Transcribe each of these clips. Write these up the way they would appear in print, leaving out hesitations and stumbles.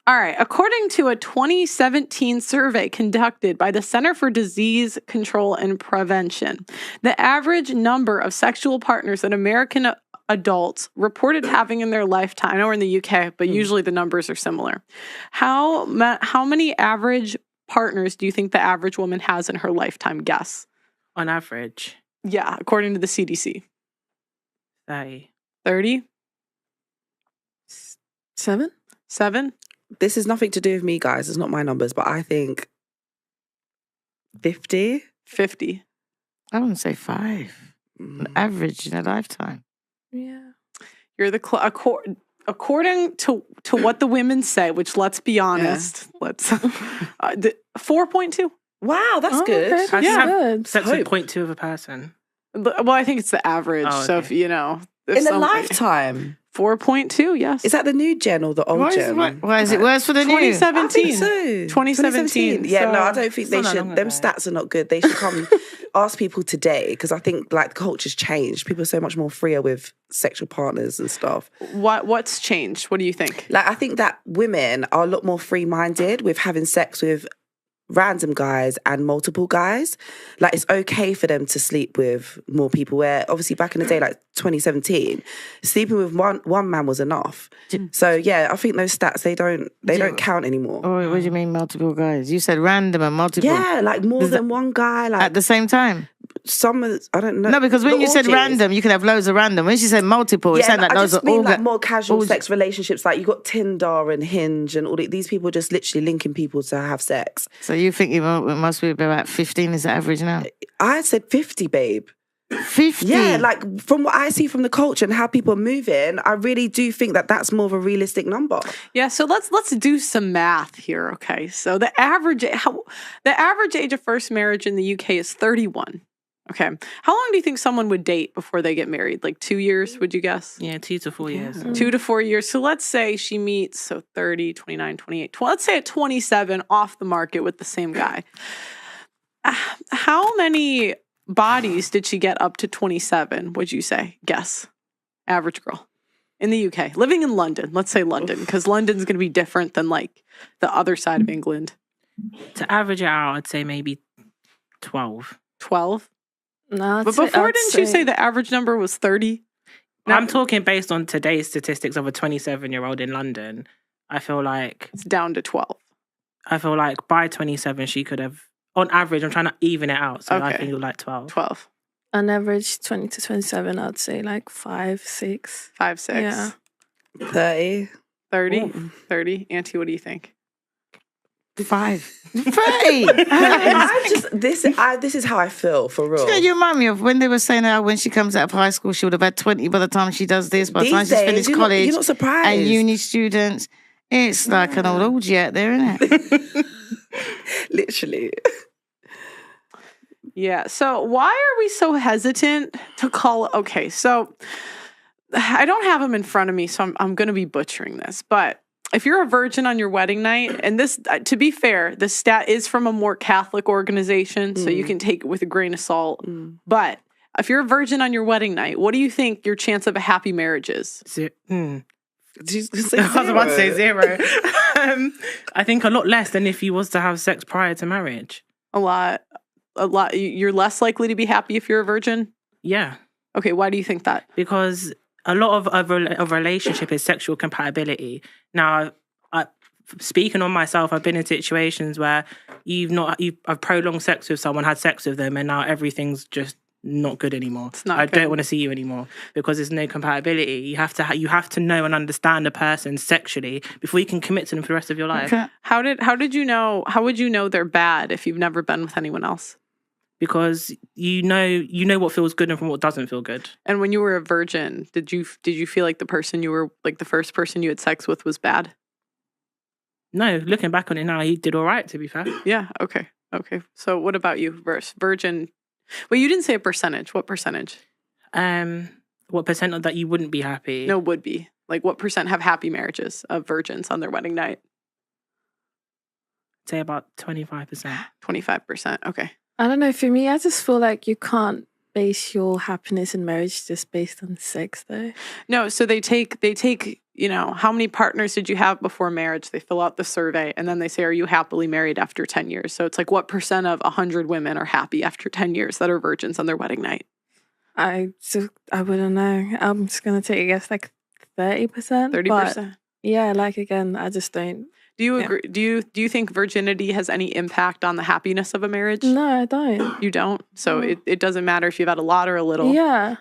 All right. According to a 2017 survey conducted by the Center for Disease Control and Prevention, the average number of sexual partners that American adults reported having in their lifetime, I know we're in the UK, but usually the numbers are similar. How many average partners do you think the average woman has in her lifetime? Guess. On average? Yeah, according to the CDC. 30. 30? 7? 7? This is nothing to do with me, guys. It's not my numbers, but I think 50. 50. I wouldn't say 5. Average in a lifetime. Yeah. You're the according to what the women say, which let's be honest, let's 4.2. Wow, that's good. Okay, that's good. Sex with 0.2 of a person. Well, I think it's the average. Oh, okay. So if you know, In a lifetime. 4.2, yes. Is that the new gen or the old gen? Why is it worse for the new? 2017. I think so. 2017. Yeah, so no, I don't think they not should. long Them ago. stats are not good. They should come ask people today, because I think like the culture's changed. People are so much more freer with sexual partners and stuff. What's changed? What do you think? Like, I think that women are a lot more free-minded with having sex with random guys and multiple guys. Like, it's okay for them to sleep with more people, where obviously back in the day, like 2017, sleeping with one man was enough. So yeah, I think those stats, they don't count anymore. Oh, what do you mean multiple guys? You said random and multiple. Yeah, like more than one guy. Like At the same time? some, I don't know. No, because when The you said orgies. random, you could have loads of random. When she said multiple, it sounded like I those just are mean all like more casual all- sex relationships. Like you got Tinder and Hinge and all these people just literally linking people to have sex. So you think it must be about 15 is the average now? I said 50, babe. 50? Yeah, like from what I see from the culture and how people are moving, I really do think that that's more of a realistic number. Yeah, so let's do some math here, okay? So the average age of first marriage in the UK is 31. Okay. How long do you think someone would date before they get married? Like 2 years, would you guess? Yeah, 2 to 4 years. 2 to 4 years. So let's say she meets, so 30, 29, 28, let's say at 27, off the market with the same guy. How many bodies did she get up to 27, would you say? Guess. Average girl. In the UK. Living in London. Let's say London, because London's going to be different than like the other side of England. To average it out, I'd say maybe 12. 12? No, But before, didn't you say the average number was 30? I'm talking based on today's statistics of a 27-year-old in London. I feel like It's down to 12. by 27 she could have, on average, I'm trying to even it out. So I Okay. think like 12. 12. On average, 20 to 27, I'd say like 5, 6. 5, 6. Yeah. 30. 30? Ooh. 30? Auntie, what do you think? 5. 30! This is how I feel, for real. You know, you remind me of when they were saying how when she comes out of high school, she would have had 20 by the time she does this, by the These time she's days, finished you're college. not surprised. And uni students. It's like an old orgy out there, isn't it? Literally. Yeah. So why are we so hesitant to call? Okay. So I don't have them in front of me, so I'm going to be butchering this. But if you're a virgin on your wedding night, and this, to be fair, the stat is from a more Catholic organization, so you can take it with a grain of salt. But if you're a virgin on your wedding night, what do you think your chance of a happy marriage is? I was about to say 0. I think a lot less than if you was to have sex prior to marriage. A lot. You're less likely to be happy if you're a virgin? Yeah. Okay. Why do you think that? Because a lot of a relationship is sexual compatibility. Now, speaking on myself, I've been in situations where I've prolonged sex with someone, had sex with them, and now everything's just not good anymore. It's not I good. don't want to see you anymore because there's no compatibility. You have to know and understand a person sexually before you can commit to them for the rest of your life. Okay. How would you know they're bad if you've never been with anyone else? Because you know what feels good and from what doesn't feel good. And when you were a virgin, did you feel like the person you were, like the first person you had sex with, was bad? No, looking back on it now, he did all right, to be fair. Yeah. Okay. So what about you, virgin? Well, you didn't say a percentage. What percentage? What percent of that you wouldn't be happy? No, would be. Like, what percent have happy marriages of virgins on their wedding night? Say about 25%. 25%. Okay. I don't know. For me, I just feel like you can't base your happiness in marriage just based on sex, though. No, so they take how many partners did you have before marriage? They fill out the survey and then they say, are you happily married after 10 years? So it's like, what percent of 100 women are happy after 10 years that are virgins on their wedding night? I wouldn't know. I'm just gonna take a guess, like 30%. 30%. Yeah, like again, I just don't. Do you agree? Do you think virginity has any impact on the happiness of a marriage? No, I don't. You don't? So it doesn't matter if you've had a lot or a little. Yeah.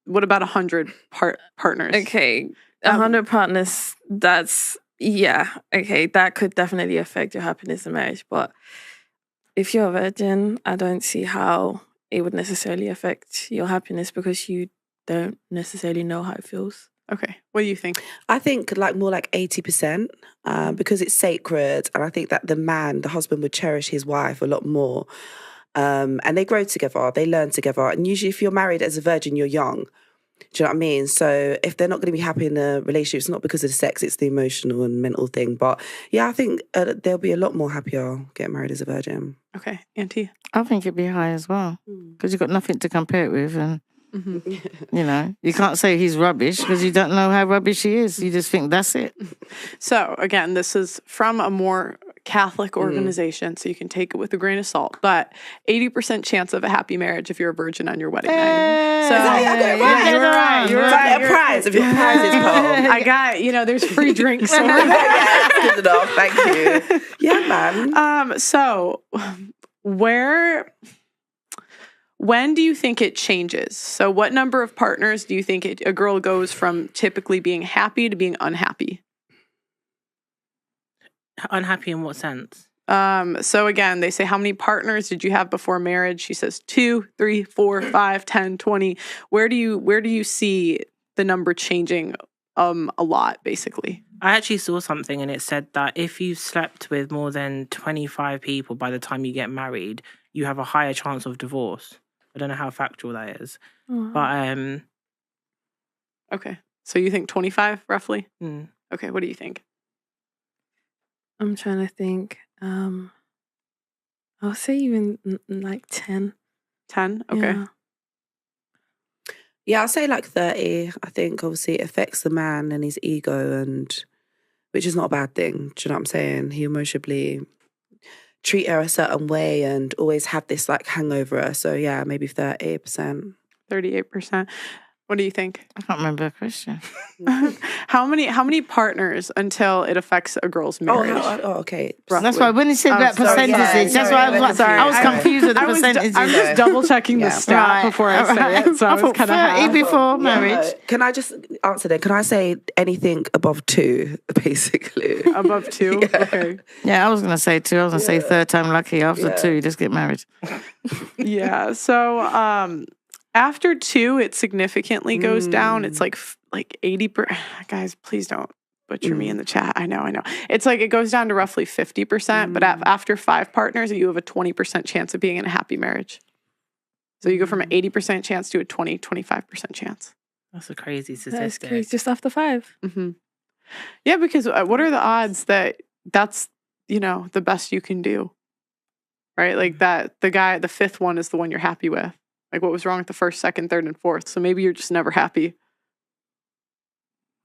What about 100 partners? Okay. 100 partners, okay, that could definitely affect your happiness in marriage. But if you're a virgin, I don't see how it would necessarily affect your happiness because you don't necessarily know how it feels. Okay. What do you think? I think more like 80% because it's sacred. And I think that the husband would cherish his wife a lot more. And they grow together, they learn together. And usually if you're married as a virgin, you're young. Do you know what I mean? So if they're not going to be happy in a relationship, it's not because of the sex, it's the emotional and mental thing. But yeah, I think they'll be a lot more happier getting married as a virgin. Okay. Auntie? I think it'd be high as well because you've got nothing to compare it with. And, you can't say he's rubbish because you don't know how rubbish he is. You just think that's it. So again, this is from a more Catholic organization, so you can take it with a grain of salt. But 80% chance of a happy marriage if you're a virgin on your wedding night. So You were right. You were right. A prize if your prize is cold. I got there's free drinks. So That's good enough. Thank you. Yeah, man. So when do you think it changes? So what number of partners do you think a girl goes from typically being happy to being unhappy? Unhappy in what sense? So again, they say, how many partners did you have before marriage? She says 2, 3, 4, 5, 10, 20. Where do you see the number changing a lot, basically? I actually saw something and it said that if you've slept with more than 25 people by the time you get married, you have a higher chance of divorce. I don't know how factual that is. But okay. So you think 25 roughly? Okay, what do you think? I'm trying to think. I'll say even like 10. 10? Okay. Yeah, I'll say like 30. I think obviously it affects the man and his ego, which is not a bad thing. Do you know what I'm saying? He emotionally treat her a certain way and always have this like hangover her. So yeah, maybe 38%. 38%. What do you think? I can't remember a question. How many partners until it affects a girl's marriage? Okay. That's why when he said that percentages, that's why I was I was confused with the percentages. I was just double checking the stat before I say it. So I was kind of 30 before marriage. Can I just answer that? Can I say anything above 2, basically? Above 2? Yeah. Okay. Yeah, I was going to say 2. I was going to say third time lucky. After 2, you just get married. Yeah. So after 2, it significantly goes down. It's like 80%. Guys, please don't butcher me in the chat. I know. It's like it goes down to roughly 50%. But after 5 partners, you have a 20% chance of being in a happy marriage. So you go from an 80% chance to a 25% chance. That's a crazy statistic. That's crazy. Just after 5. Mm-hmm. Yeah, because what are the odds that that's, the best you can do? Right? Like that the 5th one is the one you're happy with. Like what was wrong with the 1st, 2nd, 3rd, and 4th? So maybe you're just never happy.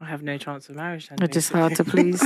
I have no chance of marriage then. It's just hard to please.